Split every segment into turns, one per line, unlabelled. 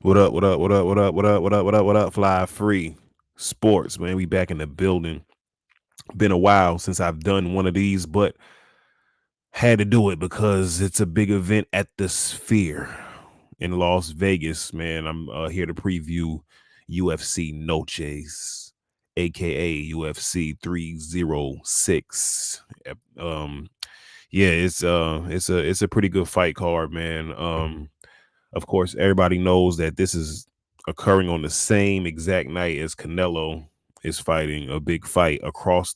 What up? What up? What up? What up? What up? What up? What up? What up? Fly free sports, man. We back in the building. Been a while since I've done one of these, but had to do it because it's a big event at the Sphere in Las Vegas, man. I'm here to preview UFC Noches, aka UFC 306. Yeah, it's a pretty good fight card, man. Of course, everybody knows that this is occurring on the same exact night as Canelo is fighting a big fight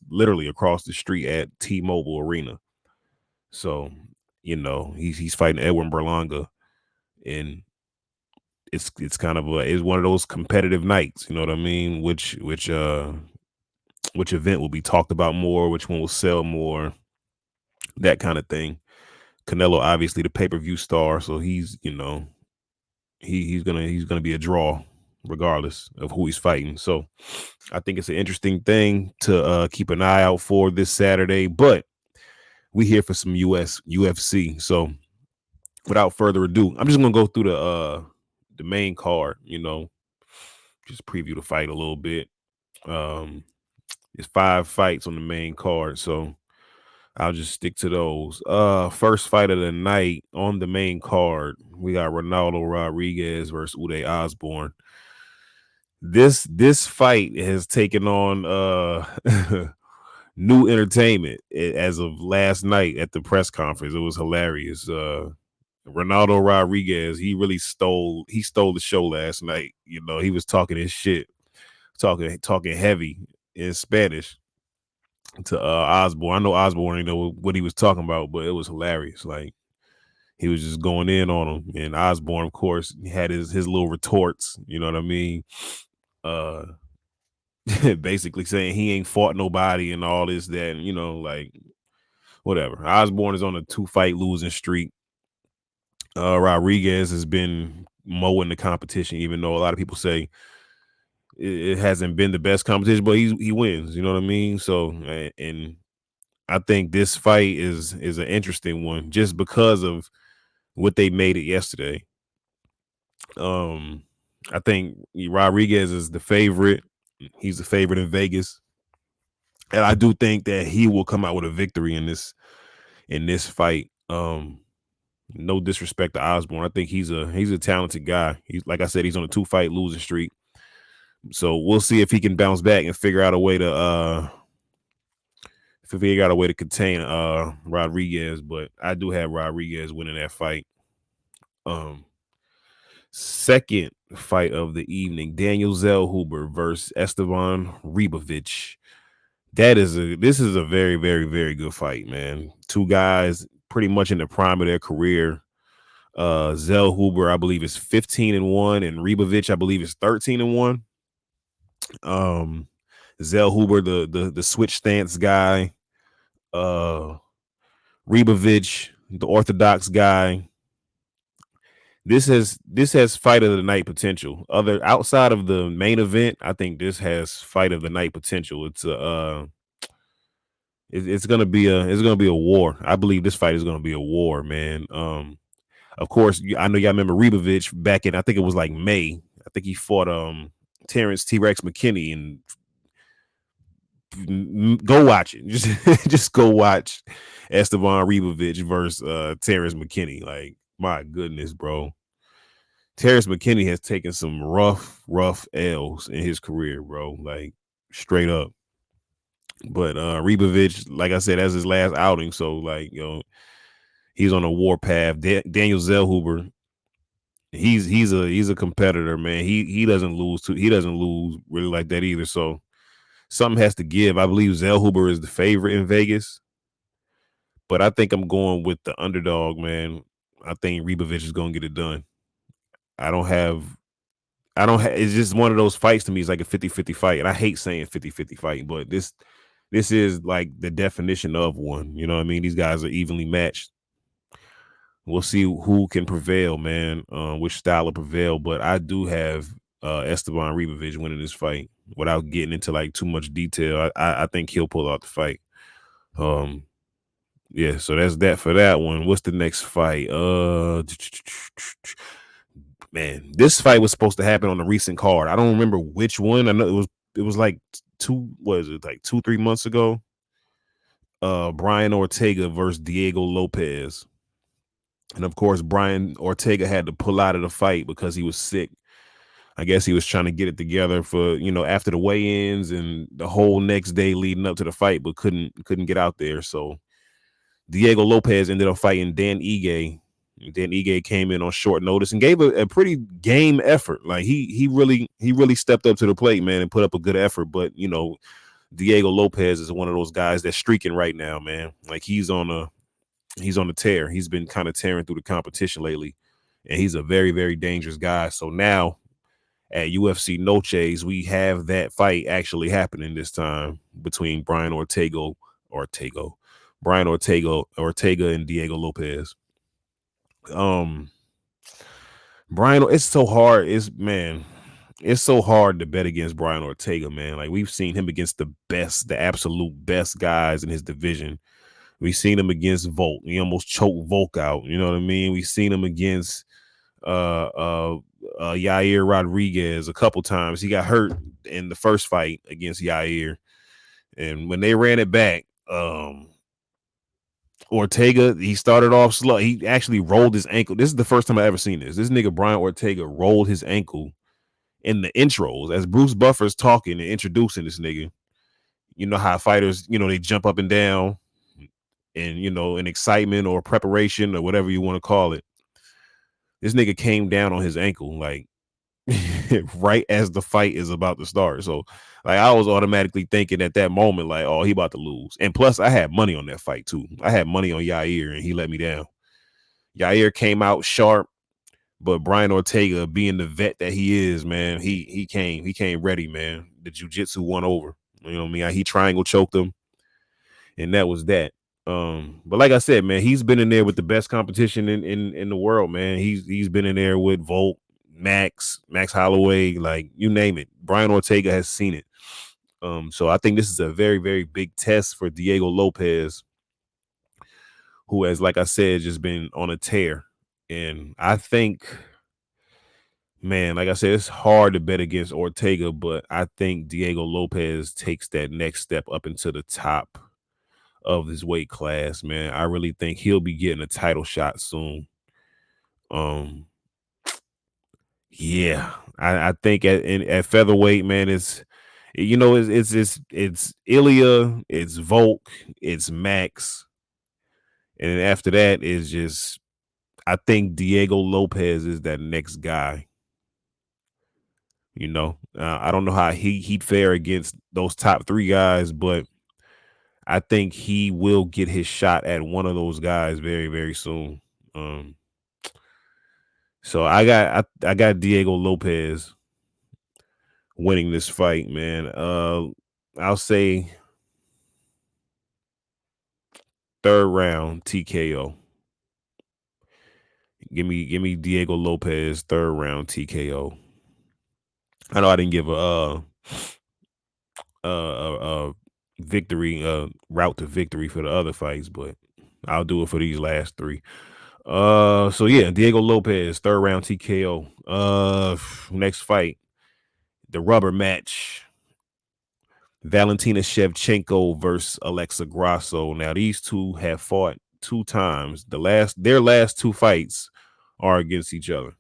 literally across the street at T-Mobile Arena. So, he's fighting Edwin Berlanga, and it's kind of it's one of those competitive nights. You know what I mean? Which event will be talked about more? Which one will sell more? That kind of thing. Canelo, obviously the pay per view star, so he's gonna be a draw regardless of who he's fighting. So I think it's an interesting thing to keep an eye out for this Saturday. But we here for some UFC. So without further ado, I'm just gonna go through the main card. Just preview the fight a little bit. Um, there's 5 fights on the main card, so I'll just stick to those. First fight of the night on the main card, we got Ronaldo Rodriguez versus Uday Osborne. This fight has taken on new entertainment as of last night at the press conference. It was hilarious. Ronaldo Rodriguez, he stole the show last night. He was talking his shit, talking heavy in Spanish to Osborne. I know Osborne didn't know what he was talking about, but it was hilarious. Like, he was just going in on him, and Osborne, of course, had his little retorts. You know what I mean? Uh, basically saying he ain't fought nobody and all this, that, and like, whatever. Osborne is on a 2-fight losing streak. Rodriguez has been mowing the competition, even though a lot of people say it hasn't been the best competition, but he wins. You know what I mean? So, and I think this fight is an interesting one just because of what they made it yesterday. Um, I think Rodriguez is the favorite. He's the favorite in Vegas, and I do think that he will come out with a victory in this fight. No disrespect to Osborne. I think he's a talented guy. He's, like I said, he's on a 2-fight losing streak. So we'll see if he can bounce back and figure out a way to contain Rodriguez. But I do have Rodriguez winning that fight. Um, Second fight of the evening: Daniel Zellhuber versus Esteban Ribovic. This is a very, very, very good fight, man. Two guys pretty much in the prime of their career. Zellhuber, I believe, is 15-1, and Ribovic, I believe, is 13-1. Um, Zellhuber, the switch stance guy. Uh, Ribovic, the orthodox guy. This has fight of the night potential. Other outside of the main event, I think this has fight of the night potential. It's gonna be a war. I believe this fight is gonna be a war, man. Of course, I know y'all remember Ribovic back in, I think it was like May. I think he fought Terrence T-Rex McKinney, and go watch it. Just go watch Esteban Ribovic versus Terrence McKinney. Like, my goodness, bro. Terrence McKinney has taken some rough L's in his career, bro. Like, straight up. But Ribovic, like I said, that's his last outing. So, like, he's on a war path. Daniel Zellhuber, he's a competitor, man. He doesn't lose really like that either. So something has to give. I believe Zellhuber is the favorite in Vegas, but I think I'm going with the underdog, man. I think Ribovic is going to get it done. I don't have it's just one of those fights to me. It's like a 50-50 fight, and I hate saying 50-50 fight, but this is like the definition of one. You know what I mean? These guys are evenly matched. We'll see who can prevail, man. Which style will prevail, but I do have Esteban Ribovic winning this fight without getting into like too much detail. I think he'll pull out the fight. Um, yeah, so that's that for that one. What's the next fight? Man, this fight was supposed to happen on the recent card. I don't remember which one. I know it was like was it like 2-3 months ago? Brian Ortega versus Diego Lopez. And of course, Brian Ortega had to pull out of the fight because he was sick. I guess he was trying to get it together for, after the weigh-ins and the whole next day leading up to the fight, but couldn't get out there. So Diego Lopez ended up fighting Dan Ige. Dan Ige came in on short notice and gave a pretty game effort. Like he really stepped up to the plate, man, and put up a good effort. But Diego Lopez is one of those guys that's streaking right now, man. Like he's on a tear. He's been kind of tearing through the competition lately, and he's a very, very dangerous guy. So now at UFC Noches, we have that fight actually happening this time between Brian Ortega and Diego Lopez. Brian, it's so hard. It's so hard to bet against Brian Ortega, man. Like we've seen him against the absolute best guys in his division. We've seen him against Volk. He almost choked Volk out. You know what I mean? We've seen him against Yair Rodriguez a couple times. He got hurt in the first fight against Yair, and when they ran it back, Ortega, he started off slow. He actually rolled his ankle. This is the first time I ever seen this. This nigga Brian Ortega rolled his ankle in the intros as Bruce Buffer's talking and introducing this nigga. You know how fighters, they jump up and down and in excitement or preparation or whatever you want to call it. This nigga came down on his ankle like right as the fight is about to start. So like I was automatically thinking at that moment, like, oh, he about to lose. And plus I had money on that fight too. I had money on Yair and he let me down. Yair came out sharp, but Brian Ortega, being the vet that he is, man, he came ready, man. The jiu-jitsu won over. You know what I mean? He triangle choked him, and that was that. But like I said, man, he's been in there with the best competition in the world, man. He's been in there with Volk, Max Holloway, like you name it. Brian Ortega has seen it. So I think this is a very, very big test for Diego Lopez, who has, like I said, just been on a tear. And I think, man, like I said, it's hard to bet against Ortega, but I think Diego Lopez takes that next step up into the top of his weight class, man. I really think he'll be getting a title shot soon. Um, yeah, I think at featherweight, man, it's Ilya, it's Volk, it's Max, and after that is just I think Diego Lopez is that next guy. I don't know how he'd fare against those top three guys, but I think he will get his shot at one of those guys very, very soon. So I got Diego Lopez winning this fight, man. I'll say third round TKO. Give me Diego Lopez third round TKO. I know I didn't give a victory route to victory for the other fights, but I'll do it for these last three. So yeah, Diego Lopez third round TKO. Next fight, the rubber match. Valentina Shevchenko versus Alexa Grasso. Now these two have fought two times. Their last two fights are against each other,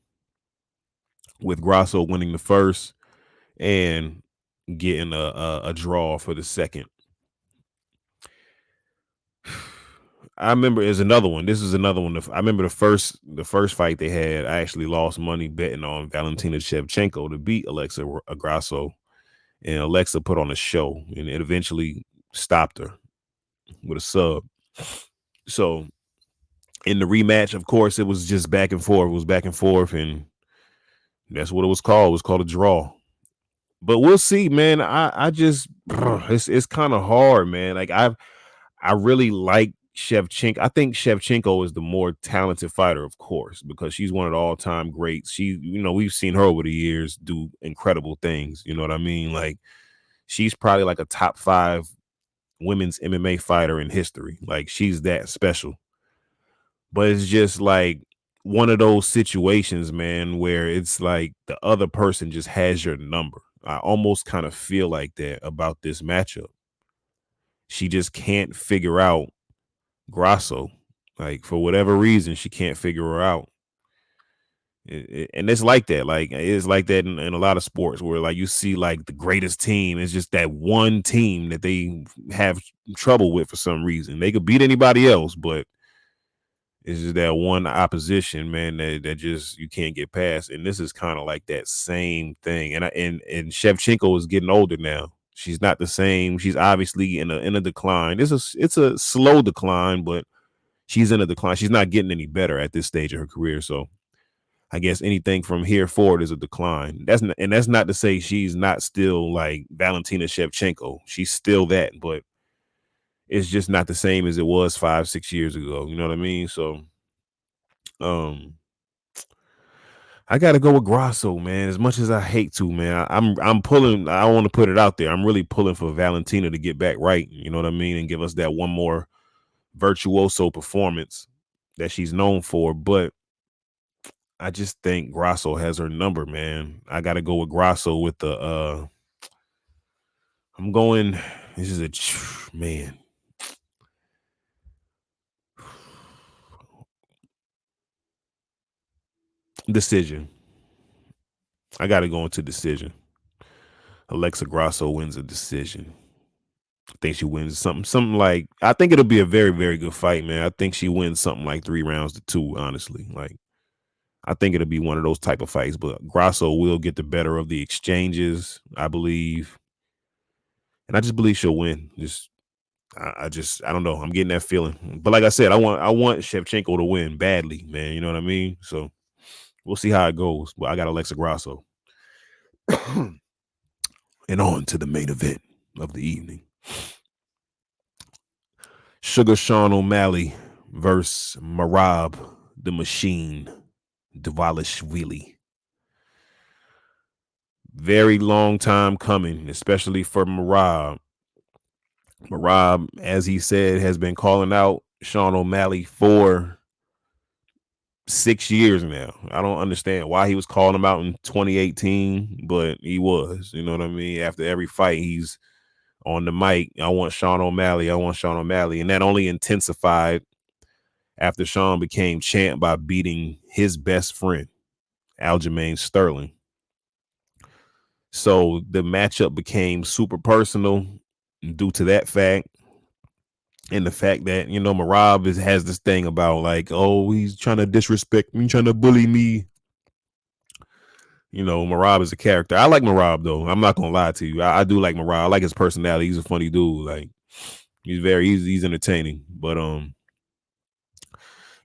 with Grasso winning the first and getting a draw for the second. I remember there's another one. This is another one. I remember the first fight they had. I actually lost money betting on Valentina Shevchenko to beat Alexa Grasso, and Alexa put on a show, and it eventually stopped her with a sub. So in the rematch, of course, it was just back and forth. It was back and forth, and that's what it was called. It was called a draw. But we'll see, man. I just it's kind of hard, man. Like I really like Shevchenko. I think Shevchenko is the more talented fighter, of course, because she's one of the all-time greats. We've seen her over the years do incredible things. You know what I mean? Like she's probably like a top 5 women's MMA fighter in history. Like she's that special. But it's just like one of those situations, man, where it's like the other person just has your number. I almost kind of feel like that about this matchup. She just can't figure out Grasso. Like for whatever reason, she can't figure her out. And it's like that. Like it's like that in a lot of sports where like you see like the greatest team. It's just that one team that they have trouble with for some reason. They could beat anybody else, but it's just that one opposition, man, that just you can't get past. And this is kind of like that same thing. And Shevchenko is getting older now. She's not the same. She's obviously in a decline. It's a slow decline, but she's in a decline. She's not getting any better at this stage of her career. So I guess anything from here forward is a decline. That's not to say she's not still like Valentina Shevchenko. She's still that, but it's just not the same as it was 5-6 years ago. You know what I mean? So um I gotta go with Grasso, man. As much as I hate to, man, I'm pulling. I want to put it out there. I'm really pulling for Valentina to get back right. You know what I mean, and give us that one more virtuoso performance that she's known for. But I just think Grasso has her number, man. I gotta go with Grasso with the. I'm going. This is a man decision. I gotta go into decision. Alexa Grasso wins a decision. I think she wins something like. I think it'll be a very, very good fight, man. I think she wins something like 3 rounds to 2. Honestly, like I think it'll be one of those type of fights. But Grasso will get the better of the exchanges, I believe, and I just believe she'll win. I don't know. I'm getting that feeling. But like I said, I want Shevchenko to win badly, man. You know what I mean? So we'll see how it goes. But I got Alexa Grasso. And on to the main event of the evening. Sugar Sean O'Malley versus Marab the Machine Dvalishvili. Very long time coming, especially for Marab. Marab, as he said, has been calling out Sean O'Malley for 6 years now. I don't understand why he was calling him out in 2018, but he was. You know what I mean? After every fight, he's on the mic. I want Sean O'Malley. I want Sean O'Malley. And that only intensified after Sean became champ by beating his best friend, Aljamain Sterling. So the matchup became super personal due to that fact. And the fact that, Marab has this thing about like, oh, he's trying to disrespect me, trying to bully me. Marab is a character. I like Marab though. I'm not gonna lie to you. I do like Marab. I like his personality. He's a funny dude. Like he's entertaining. But y'all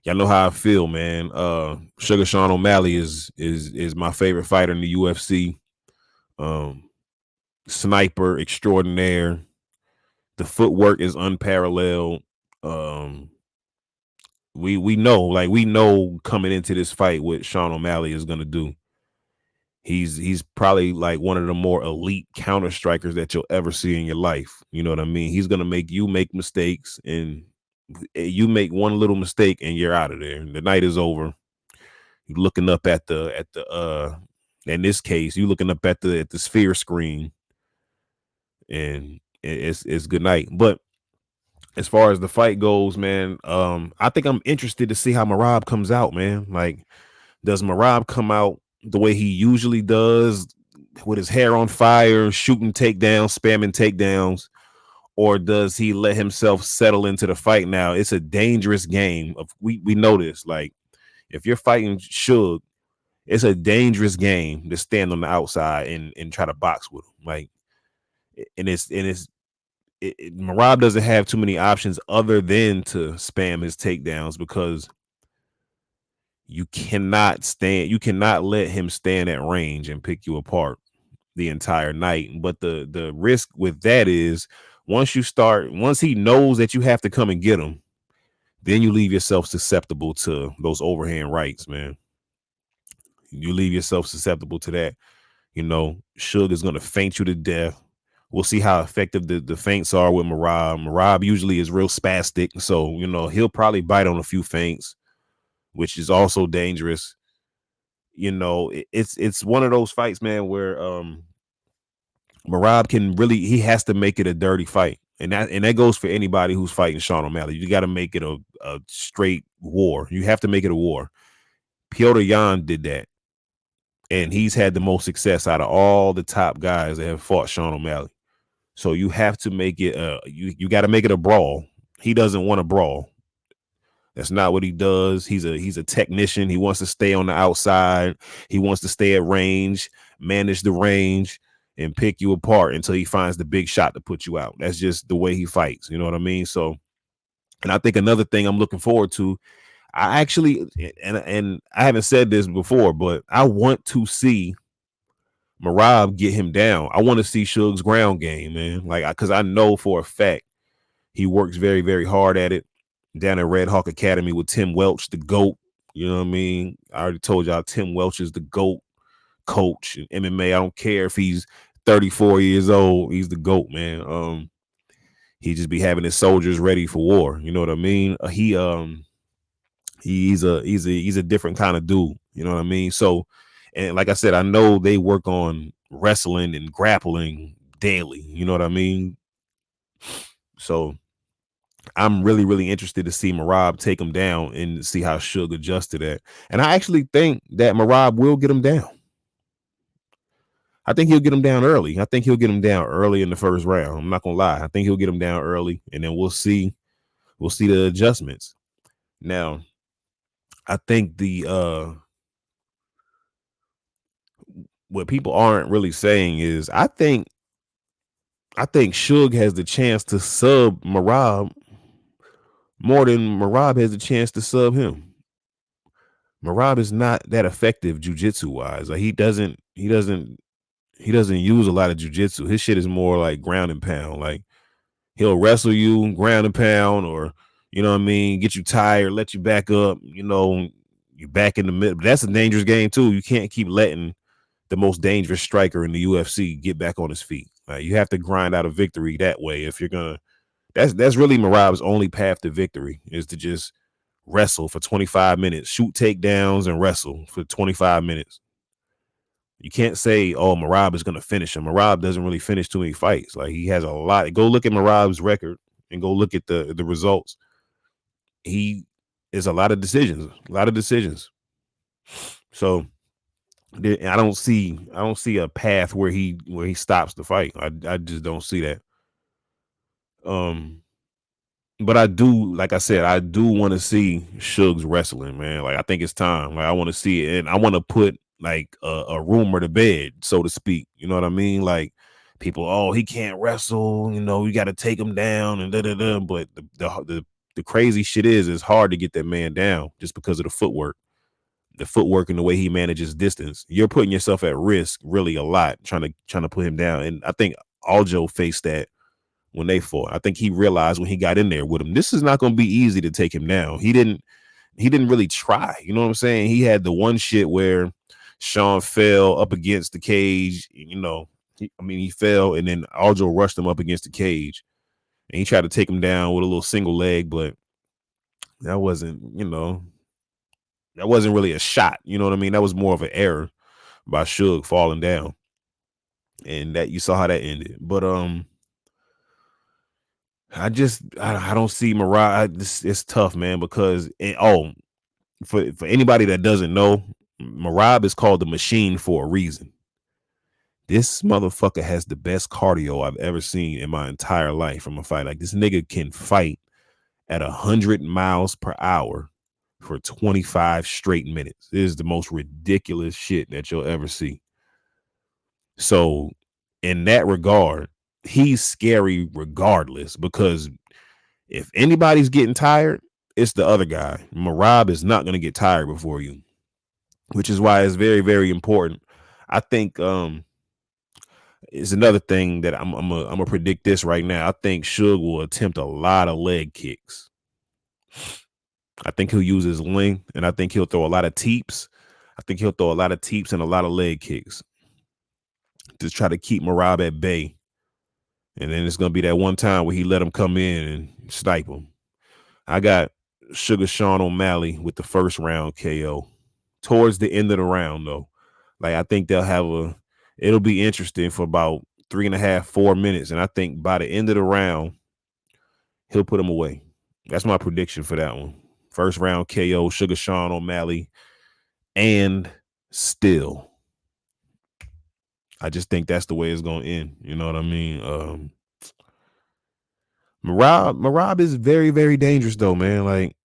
know how I feel, man. Sugar Sean O'Malley is my favorite fighter in the UFC. Sniper extraordinaire. The footwork is unparalleled. We know coming into this fight what Sean O'Malley is gonna do. He's probably like one of the more elite counter strikers that you'll ever see in your life. You know what I mean? He's gonna make you make mistakes, and you make one little mistake and you're out of there. The night is over. You're looking up at the in this case, you looking up at the sphere screen, and it's good night. But as far as the fight goes, man, I think I'm interested to see how Marab comes out, man. Like, does Marab come out the way he usually does, with his hair on fire, shooting takedowns, spamming takedowns, or does he let himself settle into the fight? Now, it's a dangerous game. We know this. Like, if you're fighting Suge, it's a dangerous game to stand on the outside and try to box with him. Like, Marab doesn't have too many options other than to spam his takedowns, because you cannot let him stand at range and pick you apart the entire night. But the risk with that is once he knows that you have to come and get him, then you leave yourself susceptible to those overhand rights, man. You leave yourself susceptible to that. Suge is going to feint you to death. We'll see how effective the feints are with Marab. Marab usually is real spastic, so he'll probably bite on a few feints. which is also dangerous. It's one of those fights, man, where Marab can really, he has to make it a dirty fight. And that goes for anybody who's fighting Sean O'Malley. You got to make it a straight war. You have to make it a war. Piotr Jan did that, and he's had the most success out of all the top guys that have fought Sean O'Malley. So you have to make it you got to make it a brawl. He doesn't want to brawl. That's not what he does. He's a technician. He wants to stay on the outside. He wants to stay at range, manage the range, and pick you apart until he finds the big shot to put you out. That's just the way he fights. You know what I mean? So, and I think another thing I'm looking forward to, I actually, and I haven't said this before, but I want to see Marab get him down. I want to see Suge's ground game, man. Like, because I know for a fact he works very, very hard at it down at Red Hawk Academy with Tim Welch, the GOAT. You know what I mean? I already told y'all Tim Welch is the GOAT coach in MMA. I don't care if he's 34 years old. He's the GOAT, man. He just be having his soldiers ready for war. You know what I mean? He's a different kind of dude. You know what I mean? So, and like I said, I know they work on wrestling and grappling daily. You know what I mean? So I'm really, really interested to see Marab take him down and see how Suge adjusts to that. And I actually think that Marab will get him down. I think he'll get him down early. I think he'll get him down early in the first round. I'm not gonna lie. I think he'll get him down early, and then we'll see the adjustments. Now, I think the what people aren't really saying is I think Suge has the chance to sub Marab more than Marab has the chance to sub him. Marab is not that effective jujitsu wise. Like he doesn't use a lot of jujitsu. His shit is more like ground and pound. Like he'll wrestle you, ground and pound, or you know what I mean, get you tired, let you back up. You're back in the middle. But that's a dangerous game too. You can't keep letting the most dangerous striker in the UFC get back on his feet. You have to grind out a victory that way. If you're gonna, that's really Marab's only path to victory is to just wrestle for 25 minutes, shoot takedowns, and wrestle for 25 minutes. You can't say, "Oh, Marab is going to finish him." Marab doesn't really finish too many fights. Like he has a lot. Go look at Marab's record and go look at the results. He is a lot of decisions, a lot of decisions. So I don't see a path where he stops the fight. I just don't see that. Um, but I do, like I said, I do want to see Suge's wrestling, man. Like I think it's time. Like I want to see it, and I want to put like a rumor to bed, so to speak. You know what I mean? Like people, oh, he can't wrestle. We got to take him down and da da da. But the crazy shit is, it's hard to get that man down just because of the footwork. The footwork and the way he manages distance. You're putting yourself at risk really a lot trying to put him down. And I think Aljo faced that when they fought. I think he realized when he got in there with him, this is not going to be easy to take him down. He didn't really try. You know what I'm saying? He had the one shit where Sean fell up against the cage. He fell, and then Aljo rushed him up against the cage, and he tried to take him down with a little single leg, but that wasn't really a shot. You know what I mean? That was more of an error by Suge falling down, and that you saw how that ended. But I don't see Marab. It's tough, man, because for anybody that doesn't know, Marab is called the Machine for a reason. This motherfucker has the best cardio I've ever seen in my entire life from a fight. Like this nigga can fight at 100 miles per hour for 25 straight minutes. It is the most ridiculous shit that you'll ever see. So in that regard, he's scary regardless, because if anybody's getting tired, it's the other guy. Marab is not going to get tired before you, which is why it's very, very important. I think is another thing that I'm gonna predict this right now. I think Suge will attempt a lot of leg kicks. I think he'll use his length, and I think he'll throw a lot of teeps. I think he'll throw a lot of teeps and a lot of leg kicks to try to keep Marab at bay. And then it's gonna be that one time where he let him come in and snipe him. I got Sugar Sean O'Malley with the first round KO. Towards the end of the round, though, like I think they'll have it'll be interesting for about 3.5, 4 minutes, and I think by the end of the round, he'll put him away. That's my prediction for that one. First round KO, Sugar Sean O'Malley, and still, I just think that's the way it's gonna end. You know what I mean? Marab is very, very dangerous though, man. Like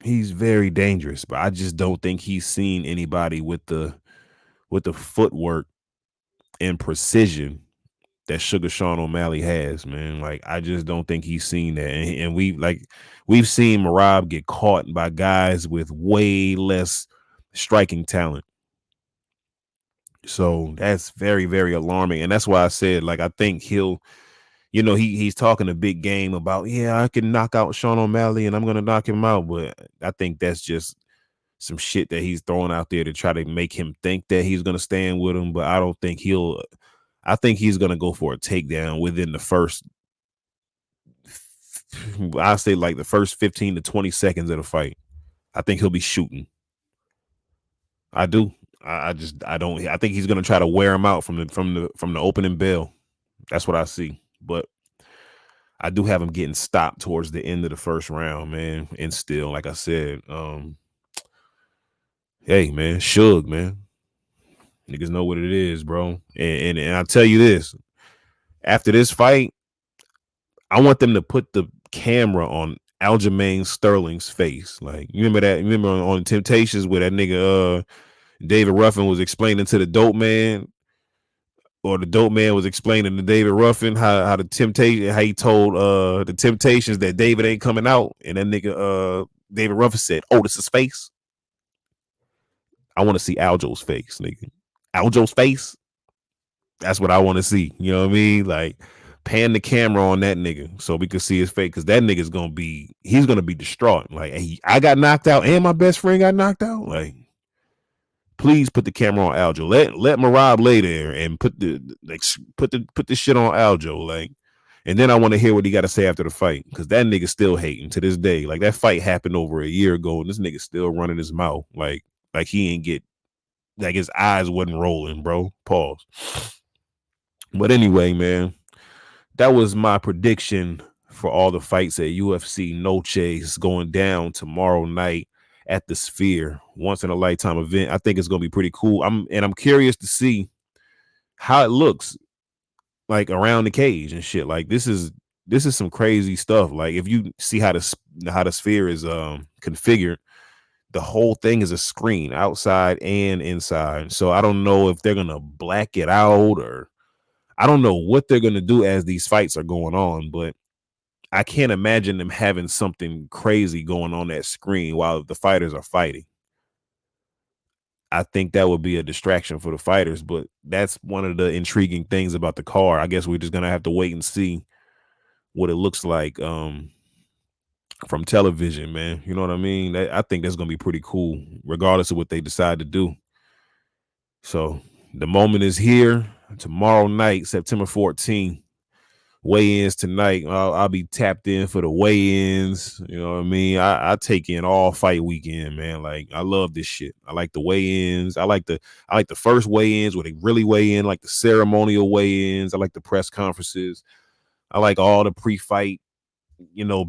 he's very dangerous, but I just don't think he's seen anybody with the footwork and precision that Sugar Sean O'Malley has, man. Like I just don't think he's seen that. And we've seen Marab get caught by guys with way less striking talent. So that's very, very alarming. And that's why I said, like, I think he'll, he's talking a big game about, yeah, I can knock out Sean O'Malley and I'm gonna knock him out. But I think that's just some shit that he's throwing out there to try to make him think that he's gonna stand with him. But I don't think I think he's gonna go for a takedown within the first, I say like the first 15 to 20 seconds of the fight. I think he'll be shooting. I do. I don't. I think he's gonna try to wear him out from the opening bell. That's what I see. But I do have him getting stopped towards the end of the first round, man. And still, like I said, hey, man, Suge, man. Niggas know what it is, bro. And I'll tell you this. After this fight, I want them to put the camera on Aljamain Sterling's face. Like, you remember that? You remember on Temptations where that nigga David Ruffin was explaining to the dope man, or the dope man was explaining to David Ruffin how the Temptation, how he told the Temptations that David ain't coming out, and that nigga David Ruffin said, "Oh, this is face." I want to see Aljo's face, nigga. Aljo's face. That's what I want to see. You know what I mean? Like, pan the camera on that nigga so we can see his face, because that nigga's he's gonna be distraught. Like, hey, I got knocked out and my best friend got knocked out. Like, please put the camera on Aljo. Let Marab lay there and put the shit on Aljo. Like, and then I want to hear what he got to say after the fight, because that nigga still hating to this day. Like, that fight happened over a year ago, and this nigga still running his mouth like he ain't get, like his eyes wasn't rolling, bro. Pause. But anyway, man, that was my prediction for all the fights at UFC Noches going down tomorrow night at the Sphere. Once in a lifetime event. I think it's gonna be pretty cool. I'm curious to see how it looks like around the cage and shit. Like, this is some crazy stuff. Like, if you see how the Sphere is configured, the whole thing is a screen outside and inside. So I don't know if they're gonna black it out, or I don't know what they're gonna do as these fights are going on, but I can't imagine them having something crazy going on that screen while the fighters are fighting. I think that would be a distraction for the fighters, but that's one of the intriguing things about the car. I guess we're just gonna have to wait and see what it looks like from television, man. You know what I mean? I think that's gonna be pretty cool, regardless of what they decide to do. So the moment is here. Tomorrow night, September 14th. Weigh-ins tonight. I'll be tapped in for the weigh-ins. You know what I mean? I take in all fight weekend, man. Like, I love this shit. I like the weigh-ins. I like the first weigh-ins where they really weigh in, like the ceremonial weigh-ins. I like the press conferences. I like all the pre-fight,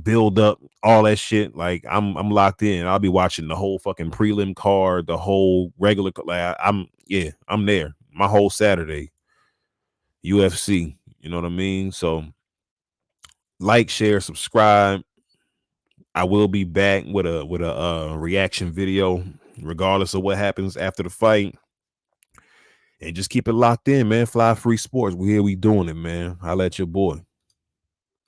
build up, all that shit. Like, I'm locked in. I'll be watching the whole fucking prelim card, the whole regular. Like, I'm there. My whole Saturday. UFC. You know what I mean? So like, share, subscribe. I will be back with a reaction video, regardless of what happens after the fight. And just keep it locked in, man. Fly Free Sports. We here, we doing it, man. Holla at your boy.